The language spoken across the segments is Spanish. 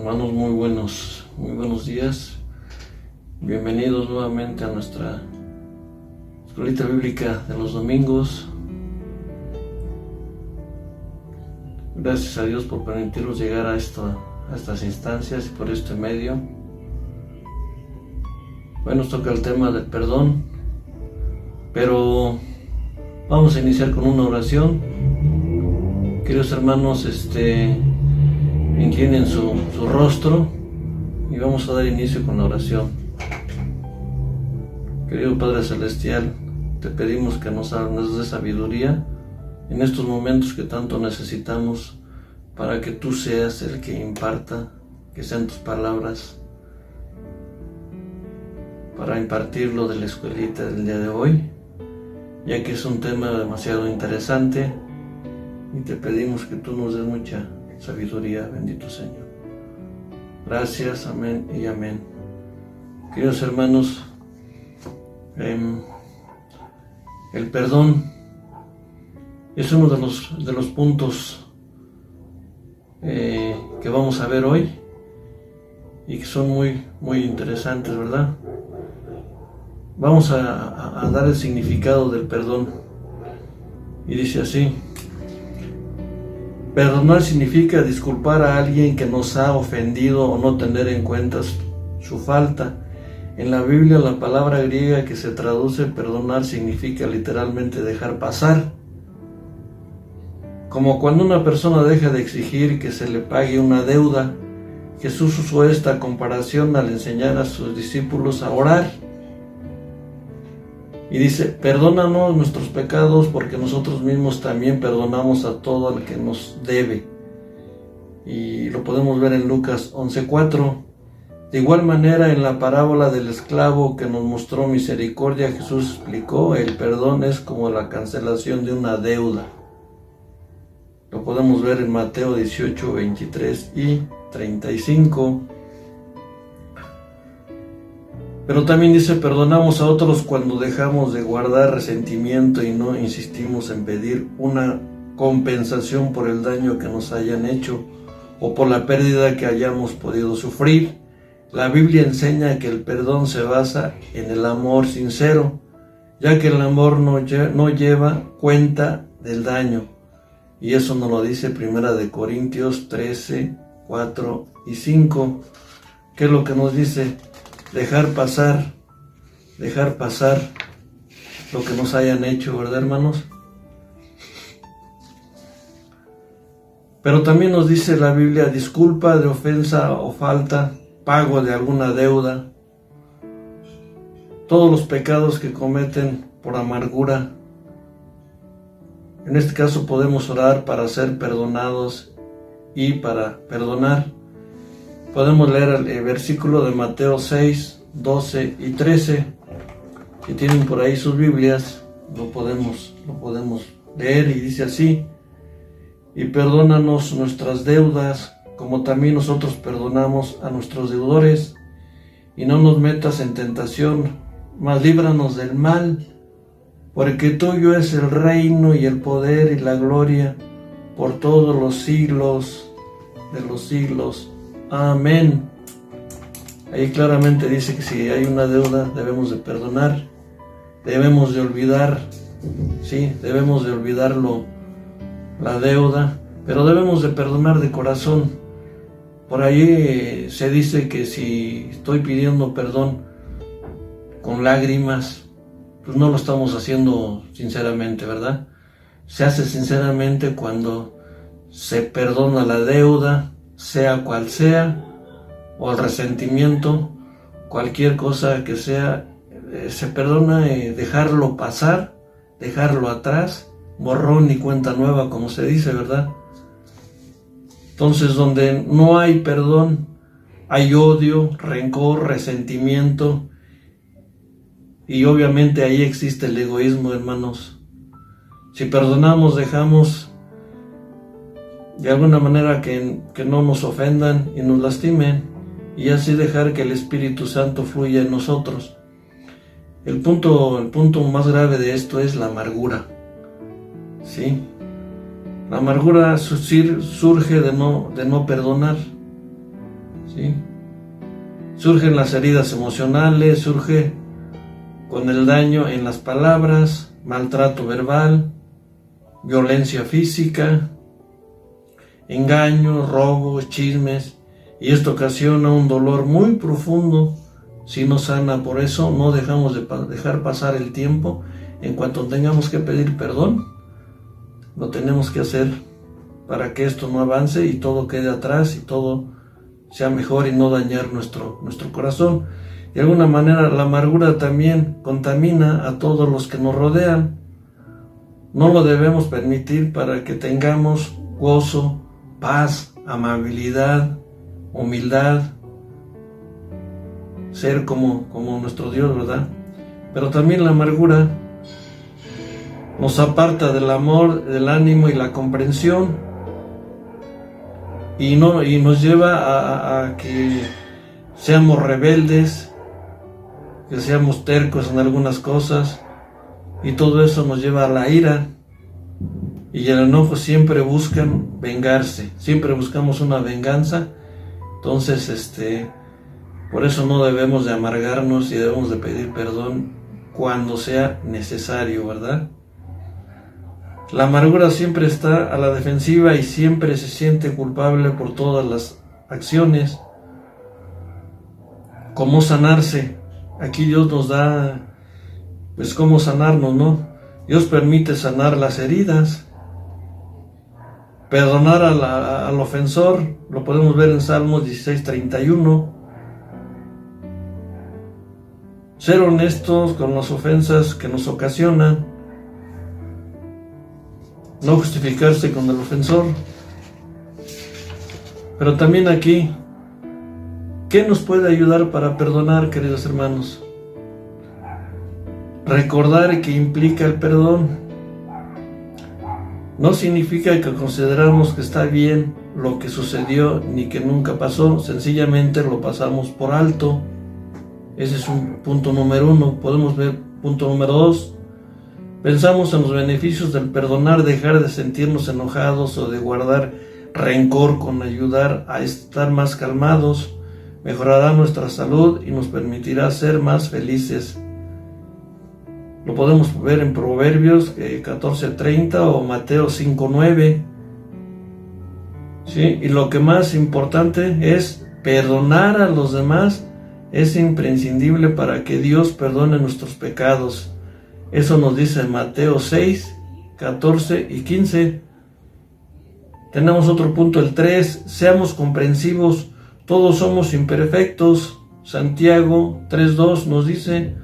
Hermanos, muy buenos días. Bienvenidos nuevamente a nuestra escuelita bíblica de los domingos. Gracias a Dios por permitirnos llegar a estas instancias y por este medio. Hoy nos toca el tema del perdón, pero vamos a iniciar con una oración. Queridos hermanos, inclinen su rostro y vamos a dar inicio con la oración. Querido Padre Celestial, te pedimos que nos des sabiduría en estos momentos que tanto necesitamos para que tú seas el que imparta, que sean tus palabras para impartir lo de la escuelita del día de hoy, ya que es un tema demasiado interesante y te pedimos que tú nos des mucha sabiduría, bendito Señor. Gracias, amén y amén. Queridos hermanos, el perdón es uno de los puntos que vamos a ver hoy y que son muy interesantes, ¿verdad? Vamos a dar el significado del perdón y dice así: perdonar significa disculpar a alguien que nos ha ofendido o no tener en cuenta su falta. En la Biblia, la palabra griega que se traduce perdonar significa literalmente dejar pasar. Como cuando una persona deja de exigir que se le pague una deuda. Jesús usó esta comparación al enseñar a sus discípulos a orar. Y dice: perdónanos nuestros pecados porque nosotros mismos también perdonamos a todo el que nos debe. Y lo podemos ver en Lucas 11:4. De igual manera, en la parábola del esclavo que nos mostró misericordia, Jesús explicó: el perdón es como la cancelación de una deuda. Lo podemos ver en Mateo 18, 23 y 35. Pero también dice: perdonamos a otros cuando dejamos de guardar resentimiento y no insistimos en pedir una compensación por el daño que nos hayan hecho o por la pérdida que hayamos podido sufrir. La Biblia enseña que el perdón se basa en el amor sincero, ya que el amor no lleva cuenta del daño. Y eso nos lo dice 1 Corintios 13, 4 y 5. ¿Qué es lo que nos dice? Dejar pasar lo que nos hayan hecho, ¿verdad, hermanos? Pero también nos dice la Biblia: disculpa de ofensa o falta, pago de alguna deuda, todos los pecados que cometen por amargura. En este caso podemos orar para ser perdonados y para perdonar. Podemos leer el versículo de Mateo 6, 12 y 13. Si tienen por ahí sus Biblias, lo podemos leer, y dice así: y perdónanos nuestras deudas, como también nosotros perdonamos a nuestros deudores, y no nos metas en tentación, mas líbranos del mal, porque tuyo es el reino y el poder y la gloria por todos los siglos de los siglos. Amén. Ahí claramente dice que si hay una deuda debemos de perdonar, debemos de olvidar, sí, debemos de olvidarlo, la deuda, pero debemos de perdonar de corazón. Por ahí se dice que si estoy pidiendo perdón con lágrimas, pues no lo estamos haciendo sinceramente, ¿verdad? Se hace sinceramente cuando se perdona la deuda, sea cual sea, o el resentimiento, cualquier cosa que sea, se perdona, dejarlo pasar, dejarlo atrás, borrón y cuenta nueva, como se dice, ¿verdad? Entonces, donde no hay perdón, hay odio, rencor, resentimiento, y obviamente ahí existe el egoísmo, hermanos. Si perdonamos, dejamos de alguna manera que no nos ofendan y nos lastimen, y así dejar que el Espíritu Santo fluya en nosotros. El punto más grave de esto es la amargura, ¿sí? La amargura surge de no perdonar. ¿sí? Surgen las heridas emocionales, surge con el daño en las palabras, maltrato verbal, violencia física, engaños, robos, chismes, y esto ocasiona un dolor muy profundo si no sana. Por eso no dejamos de dejar pasar el tiempo. En cuanto tengamos que pedir perdón, lo tenemos que hacer para que esto no avance y todo quede atrás y todo sea mejor y no dañar nuestro corazón. De alguna manera la amargura también contamina a todos los que nos rodean. No lo debemos permitir para que tengamos gozo, paz, amabilidad, humildad, ser como nuestro Dios, ¿verdad? Pero también la amargura nos aparta del amor, del ánimo y la comprensión, y nos lleva a que seamos rebeldes, que seamos tercos en algunas cosas, y todo eso nos lleva a la ira, y el enojo siempre buscan vengarse, siempre buscamos una venganza. Entonces por eso no debemos de amargarnos y debemos de pedir perdón cuando sea necesario, ¿verdad? La amargura siempre está a la defensiva y siempre se siente culpable por todas las acciones. ¿Cómo sanarse? Aquí Dios nos da, pues, cómo sanarnos, ¿no? Dios permite sanar las heridas, perdonar al ofensor, lo podemos ver en Salmos 16:31. Ser honestos con las ofensas que nos ocasionan, no justificarse con el ofensor. Pero también aquí, ¿qué nos puede ayudar para perdonar, queridos hermanos? Recordar que implica el perdón. No significa que consideramos que está bien lo que sucedió ni que nunca pasó, sencillamente lo pasamos por alto. Ese es un punto número 1. Podemos ver punto número 2. Pensamos en los beneficios del perdonar, dejar de sentirnos enojados o de guardar rencor con ayudar a estar más calmados, mejorará nuestra salud y nos permitirá ser más felices. Lo podemos ver en Proverbios 14:30 o Mateo 5:9. ¿Sí? Y lo que más importante es perdonar a los demás. Es imprescindible para que Dios perdone nuestros pecados. Eso nos dice Mateo 6:14 y 15. Tenemos otro punto, el 3. Seamos comprensivos, todos somos imperfectos. Santiago 3:2 nos dice: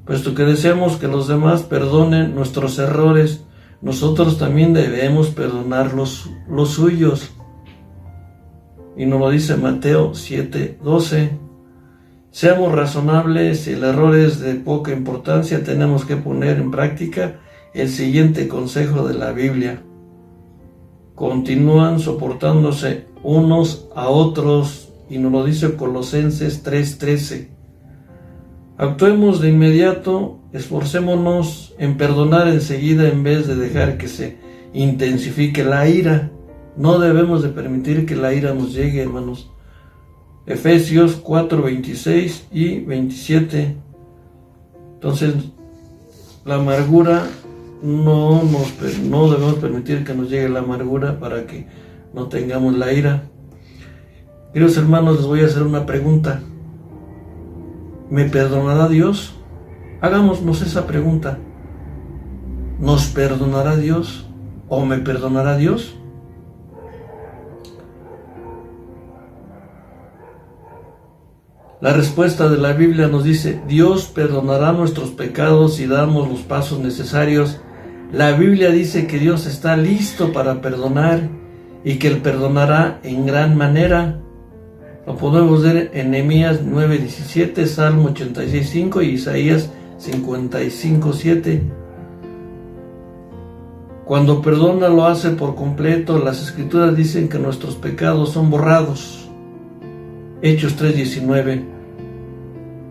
puesto que deseamos que los demás perdonen nuestros errores, nosotros también debemos perdonar los suyos. Y nos lo dice Mateo 7:12. Seamos razonables, si el error es de poca importancia, tenemos que poner en práctica el siguiente consejo de la Biblia. Continúan soportándose unos a otros, y nos lo dice Colosenses 3:13. Actuemos de inmediato, esforcémonos en perdonar enseguida en vez de dejar que se intensifique la ira. No debemos de permitir que la ira nos llegue, hermanos. Efesios 4:26 y 27. Entonces, la amargura, no debemos permitir que nos llegue la amargura para que no tengamos la ira. Queridos hermanos, les voy a hacer una pregunta. ¿Me perdonará Dios? Hagámonos esa pregunta. ¿Nos perdonará Dios o me perdonará Dios? La respuesta de la Biblia nos dice: Dios perdonará nuestros pecados si damos los pasos necesarios. La Biblia dice que Dios está listo para perdonar y que Él perdonará en gran manera. Lo podemos ver en Nehemías 9:17, Salmo 86:5 y Isaías 55:7. Cuando perdona lo hace por completo. Las Escrituras dicen que nuestros pecados son borrados. Hechos 3:19.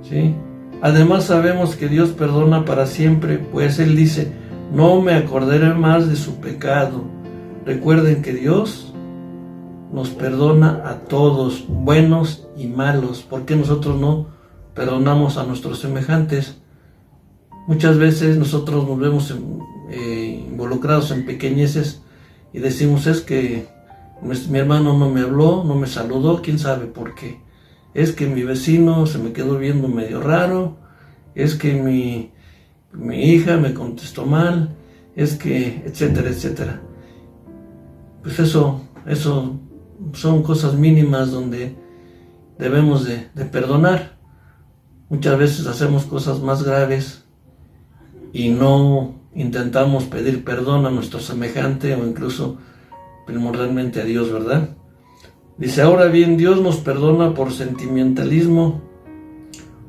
¿Sí? Además sabemos que Dios perdona para siempre, pues Él dice: no me acordaré más de su pecado. Recuerden que Dios nos perdona a todos, buenos y malos. ¿Por qué nosotros no perdonamos a nuestros semejantes? Muchas veces nosotros nos vemos involucrados en pequeñeces y decimos, es que mi hermano no me habló, no me saludó, quién sabe por qué. Es que mi vecino se me quedó viendo medio raro, es que mi hija me contestó mal, es que, etcétera, etcétera. Pues eso son cosas mínimas donde debemos de perdonar. Muchas veces hacemos cosas más graves y no intentamos pedir perdón a nuestro semejante o incluso primordialmente a Dios, ¿verdad? Dice, ahora bien, Dios nos perdona por sentimentalismo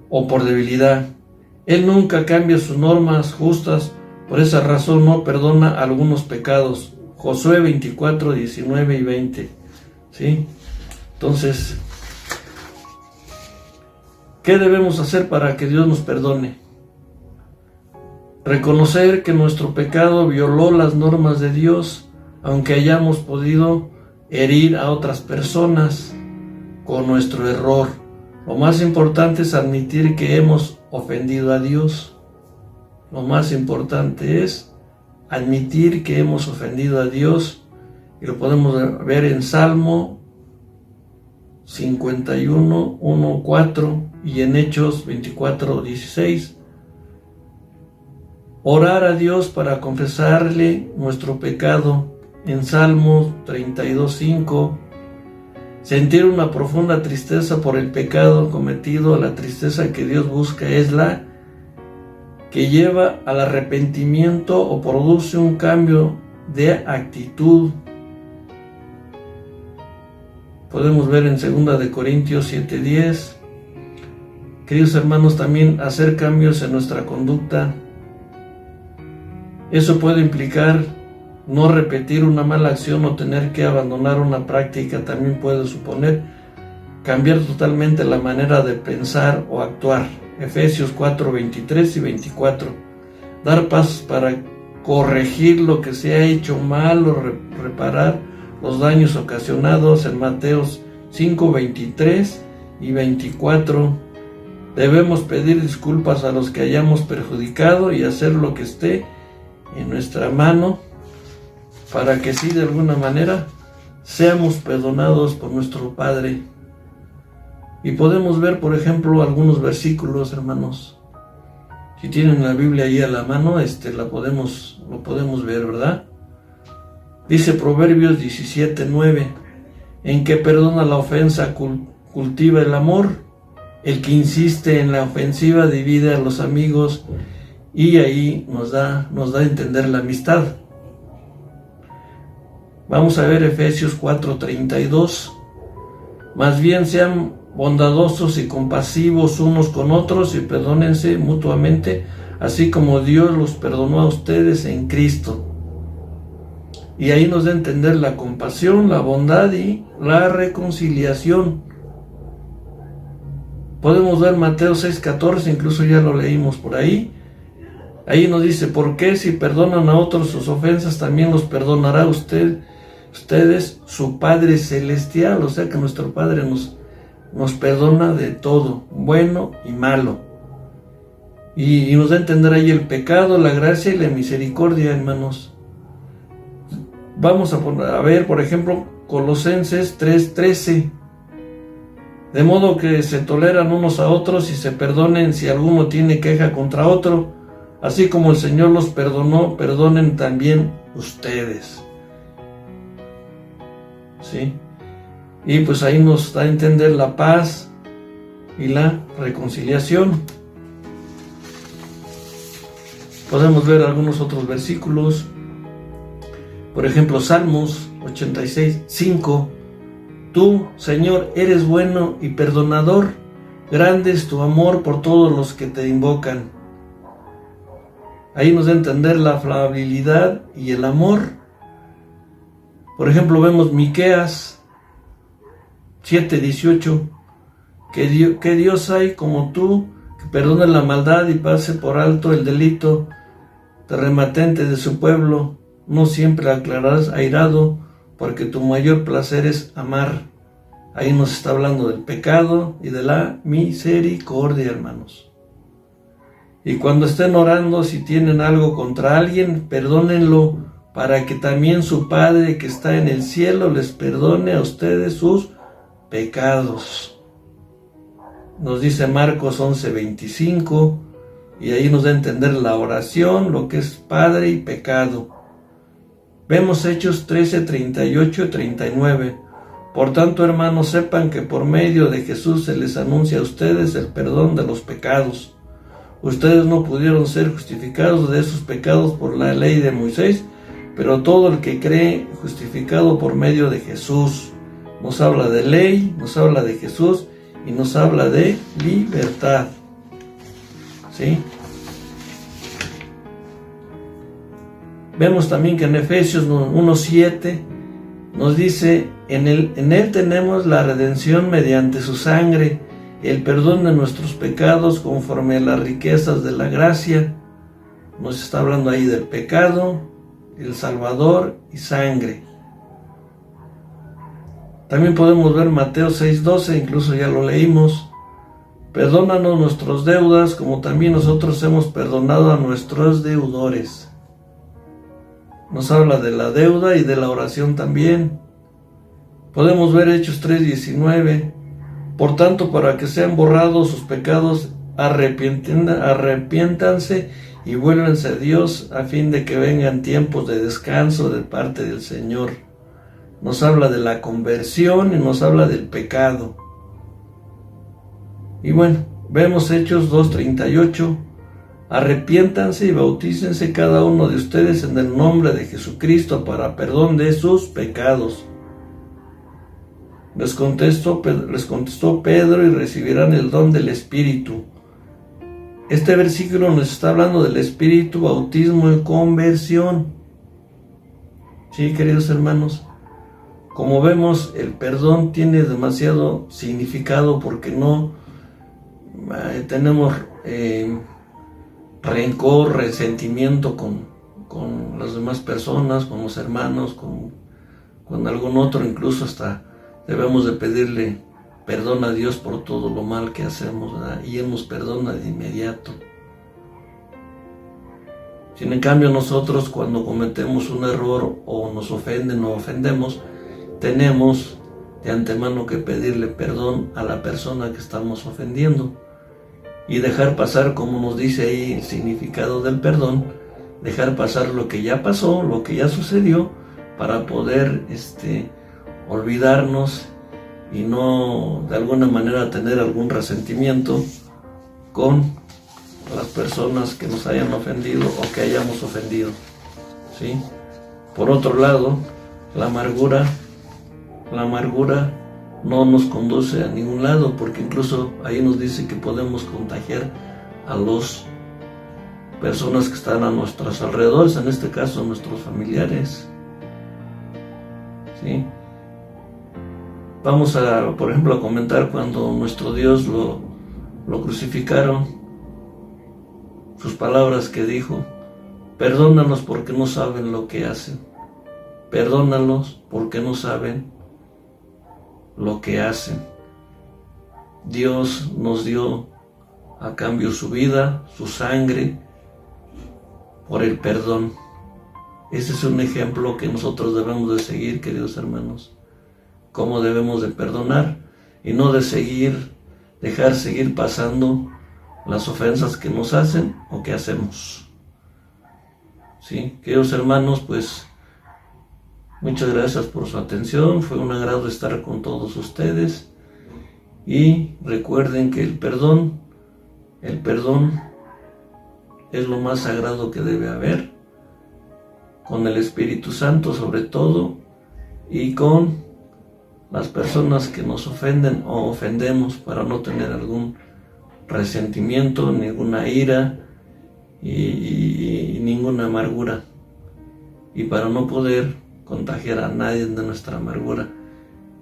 o por debilidad. Él nunca cambia sus normas justas, por esa razón no perdona algunos pecados. Josué 24, 19 y 20. ¿Sí? Entonces, ¿qué debemos hacer para que Dios nos perdone? Reconocer que nuestro pecado violó las normas de Dios, aunque hayamos podido herir a otras personas con nuestro error. Lo más importante es admitir que hemos ofendido a Dios. Lo más importante es admitir que hemos ofendido a Dios, y lo podemos ver en Salmo 51, 1, 4 y en Hechos 24, 16. Orar a Dios para confesarle nuestro pecado en Salmos 32, 5. Sentir una profunda tristeza por el pecado cometido. La tristeza que Dios busca es la que lleva al arrepentimiento o produce un cambio de actitud. Podemos ver en 2 de Corintios 7:10. Queridos hermanos, también hacer cambios en nuestra conducta. Eso puede implicar no repetir una mala acción o tener que abandonar una práctica. También puede suponer cambiar totalmente la manera de pensar o actuar. Efesios 4, 23 y 24. Dar pasos para corregir lo que se ha hecho mal o reparar los daños ocasionados en Mateos 5, 23 y 24. Debemos pedir disculpas a los que hayamos perjudicado y hacer lo que esté en nuestra mano para que sí, de alguna manera, seamos perdonados por nuestro Padre. Y podemos ver, por ejemplo, algunos versículos, hermanos. Si tienen la Biblia ahí a la mano, lo podemos ver, ¿verdad? Dice Proverbios 17:9, en que perdona la ofensa, cultiva el amor. El que insiste en la ofensiva divide a los amigos, y ahí nos da a entender la amistad. Vamos a ver Efesios 4:32. Más bien sean bondadosos y compasivos unos con otros y perdónense mutuamente, así como Dios los perdonó a ustedes en Cristo. Y ahí nos da a entender la compasión, la bondad y la reconciliación. Podemos ver Mateo 6:14, incluso ya lo leímos por ahí. Ahí nos dice, ¿por qué si perdonan a otros sus ofensas, también los perdonará ustedes su Padre Celestial? O sea que nuestro Padre nos perdona de todo, bueno y malo. Y nos da a entender ahí el pecado, la gracia y la misericordia, hermanos. Vamos a ver, por ejemplo, Colosenses 3:13. De modo que se toleran unos a otros y se perdonen si alguno tiene queja contra otro. Así como el Señor los perdonó, perdonen también ustedes. ¿Sí? Y pues ahí nos da a entender la paz y la reconciliación. Podemos ver algunos otros versículos. Por ejemplo, Salmos 86:5. Tú, Señor, eres bueno y perdonador. Grande es tu amor por todos los que te invocan. Ahí nos da a entender la afabilidad y el amor. Por ejemplo, vemos Miqueas 7:18. Que Dios hay como tú, que perdone la maldad y pase por alto el delito, rematente de su pueblo. No siempre aclararás airado, porque tu mayor placer es amar. Ahí nos está hablando del pecado y de la misericordia, hermanos. Y cuando estén orando, si tienen algo contra alguien, perdónenlo, para que también su Padre que está en el cielo les perdone a ustedes sus pecados. Nos dice Marcos 11:25, y ahí nos da a entender la oración, lo que es Padre y pecado. Vemos Hechos 13:38 y 39. Por tanto, hermanos, sepan que por medio de Jesús se les anuncia a ustedes el perdón de los pecados. Ustedes no pudieron ser justificados de esos pecados por la ley de Moisés, pero todo el que cree justificado por medio de Jesús. Nos habla de ley, nos habla de Jesús y nos habla de libertad. ¿Sí? Vemos también que en Efesios 1:7 nos dice, en él tenemos la redención mediante su sangre, el perdón de nuestros pecados conforme a las riquezas de la gracia. Nos está hablando ahí del pecado, el Salvador y sangre. También podemos ver Mateo 6:12, incluso ya lo leímos. Perdónanos nuestras deudas como también nosotros hemos perdonado a nuestros deudores. Nos habla de la deuda y de la oración también. Podemos ver Hechos 3:19. Por tanto, para que sean borrados sus pecados, arrepiéntanse y vuélvanse a Dios a fin de que vengan tiempos de descanso de parte del Señor. Nos habla de la conversión y nos habla del pecado. Y bueno, vemos Hechos 2:38. Arrepiéntanse y bautícense cada uno de ustedes en el nombre de Jesucristo para perdón de sus pecados. Les contestó Pedro, y recibirán el don del Espíritu. Este versículo nos está hablando del Espíritu, bautismo y conversión. Sí, queridos hermanos, como vemos, el perdón tiene demasiado significado porque no tenemos rencor, resentimiento con las demás personas, con los hermanos, con algún otro, incluso hasta debemos de pedirle perdón a Dios por todo lo mal que hacemos, ¿verdad? Y Él nos perdona de inmediato. Sin en cambio nosotros cuando cometemos un error o nos ofenden o ofendemos, tenemos de antemano que pedirle perdón a la persona que estamos ofendiendo y dejar pasar, como nos dice ahí el significado del perdón, dejar pasar lo que ya pasó, lo que ya sucedió, para poder olvidarnos y no de alguna manera tener algún resentimiento con las personas que nos hayan ofendido o que hayamos ofendido, ¿sí? Por otro lado, la amargura no nos conduce a ningún lado, porque incluso ahí nos dice que podemos contagiar a las personas que están a nuestros alrededores, en este caso a nuestros familiares, ¿sí? Vamos a, por ejemplo, a comentar cuando nuestro Dios lo crucificaron, sus palabras que dijo: perdónalos porque no saben lo que hacen, perdónalos porque no saben lo que hacen. Dios nos dio a cambio su vida, su sangre, por el perdón. Ese es un ejemplo que nosotros debemos de seguir, queridos hermanos. Cómo debemos de perdonar y no de dejar seguir pasando las ofensas que nos hacen o que hacemos. ¿Sí? Queridos hermanos, pues muchas gracias por su atención. Fue un agrado estar con todos ustedes. Y recuerden que el perdón es lo más sagrado que debe haber, con el Espíritu Santo sobre todo, y con las personas que nos ofenden o ofendemos, para no tener algún resentimiento, ninguna ira y ninguna amargura, y para no poder contagiar a nadie de nuestra amargura.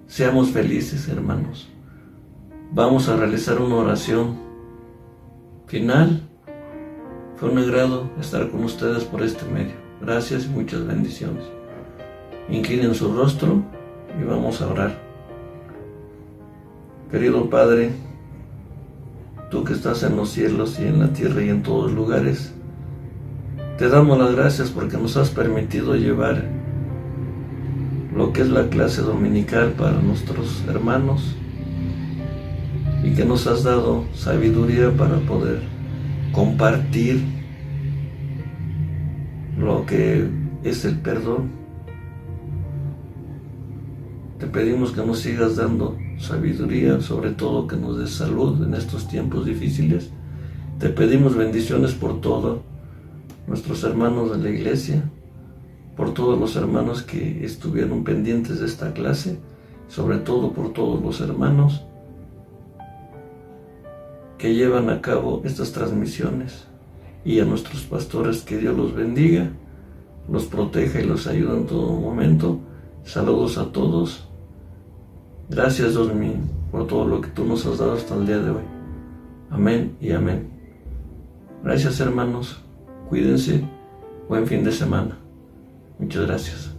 Seamos felices, hermanos. Vamos a realizar una oración final. Fue un agrado estar con ustedes por este medio. Gracias y muchas bendiciones. Inclinen su rostro y vamos a orar. Querido Padre, tú que estás en los cielos y en la tierra y en todos lugares, te damos las gracias porque nos has permitido llevar lo que es la clase dominical para nuestros hermanos y que nos has dado sabiduría para poder compartir lo que es el perdón. Te pedimos que nos sigas dando sabiduría, sobre todo que nos des salud en estos tiempos difíciles. Te pedimos bendiciones por todos nuestros hermanos de la iglesia, por todos los hermanos que estuvieron pendientes de esta clase, sobre todo por todos los hermanos que llevan a cabo estas transmisiones, y a nuestros pastores, que Dios los bendiga, los proteja y los ayude en todo momento. Saludos a todos. Gracias, Dios mío, por todo lo que tú nos has dado hasta el día de hoy. Amén y amén. Gracias, hermanos. Cuídense. Buen fin de semana. Muchas gracias.